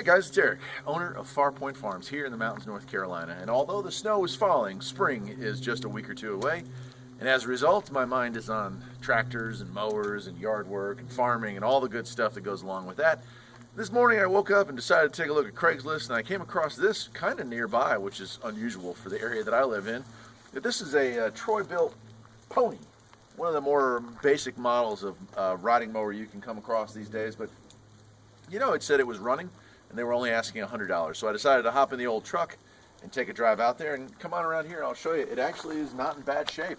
guys, it's Eric, owner of Farpoint Farms here in the mountains, North Carolina. And although the snow is falling, spring is just a week or two away. And as a result, my mind is on tractors and mowers and yard work and farming and all the good stuff that goes along with that. This morning I woke up and decided to take a look at Craigslist, and I came across this kind of nearby, which is unusual for the area that I live in. This is a Troy Bilt pony, one of the more basic models of riding mower you can come across these days. But you know, it said it was running and they were only asking $100. So I decided to hop in the old truck and take a drive out there and come on around here and I'll show you. It actually is not in bad shape.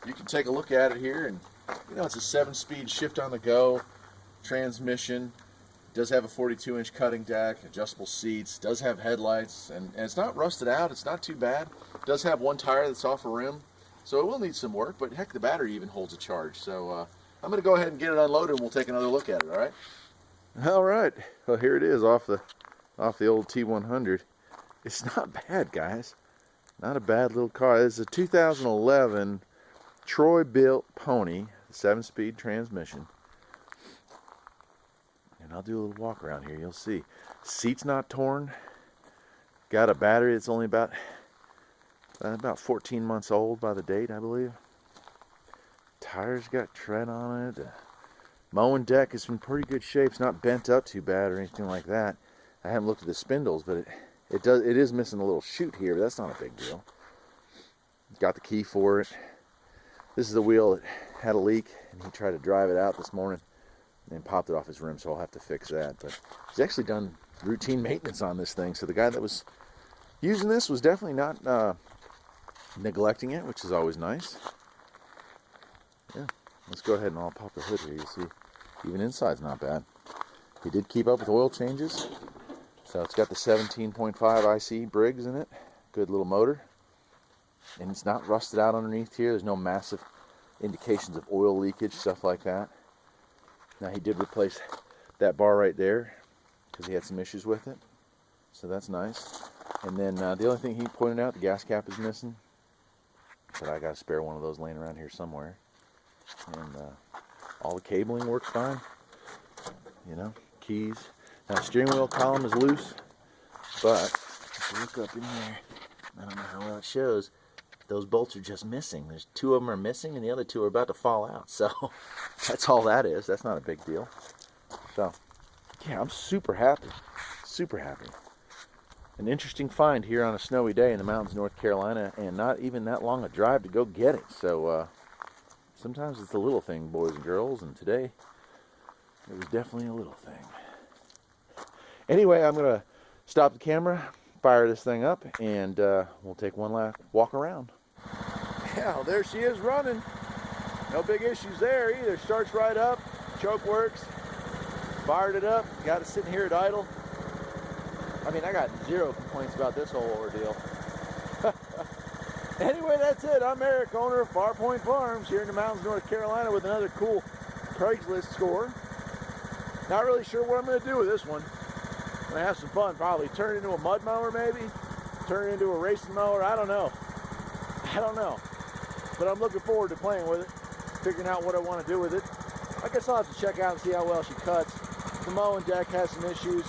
You can take a look at it here, and you know, it's a 7-speed shift on the go transmission. It does have a 42-inch cutting deck, adjustable seats, does have headlights, and it's not rusted out. It's not too bad. It does have one tire that's off a rim, so it will need some work, but heck, the battery even holds a charge. So I'm going to go ahead and get it unloaded and we'll take another look at it, all right? All right, well, here it is off the old T100. It's not bad, guys. Not a bad little car. It's a 2011 Troy Bilt pony, 7-speed transmission. And I'll do a little walk around here. You'll see. Seat's not torn. Got a battery that's only about 14 months old by the date, I believe. Tires got tread on it. Mowing deck is in pretty good shape. It's not bent up too bad or anything like that. I haven't looked at the spindles, but it is missing a little chute here, but that's not a big deal. Got the key for it. This is the wheel that had a leak, and he tried to drive it out this morning and popped it off his rim, so I'll have to fix that. But he's actually done routine maintenance on this thing, so the guy that was using this was definitely not neglecting it, which is always nice. Yeah, let's go ahead and I'll pop the hood here. You see, even inside's not bad. He did keep up with oil changes, so it's got the 17.5 IC Briggs in it. Good little motor. And it's not rusted out underneath here. There's no massive indications of oil leakage, stuff like that. Now, he did replace that bar right there because he had some issues with it, so that's nice. And then the only thing he pointed out, the gas cap is missing. But I got a spare one of those laying around here somewhere. And all the cabling works fine. You know, keys. Now, the steering wheel column is loose, but if you look up in here, I don't know how well it shows, those bolts are just missing. There's 2 of them are missing and the other 2 are about to fall out. So that's all that is. That's not a big deal. So yeah, I'm super happy. Super happy. An interesting find here on a snowy day in the mountains, North Carolina, and not even that long a drive to go get it. So sometimes it's a little thing, boys and girls, and today it was definitely a little thing. Anyway, I'm going to stop the camera, fire this thing up, and we'll take one last walk around. Yeah, well, there she is running. No big issues there either. Starts right up, choke works, fired it up, got it sitting here at idle. I mean, I got 0 complaints about this whole ordeal. Anyway, that's it. I'm Eric, owner of Farpoint Farms here in the mountains, North Carolina, with another cool Craigslist score. Not really sure what I'm going to do with this one. I'm going to have some fun, probably. Turn it into a mud mower, maybe. Turn it into a racing mower. I don't know. But I'm looking forward to playing with it, figuring out what I want to do with it. I guess I'll have to check out and see how well she cuts. The mowing deck has some issues.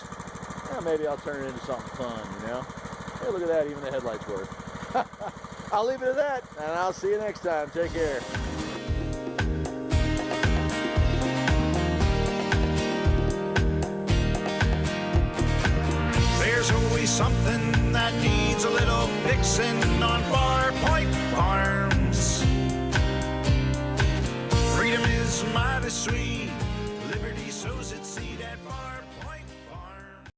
Maybe I'll turn it into something fun, you know? Hey, look at that. Even the headlights work. I'll leave it at that, and I'll see you next time. Take care. There's always something that needs a little fixing on Farpoint Farms. Freedom is mighty sweet.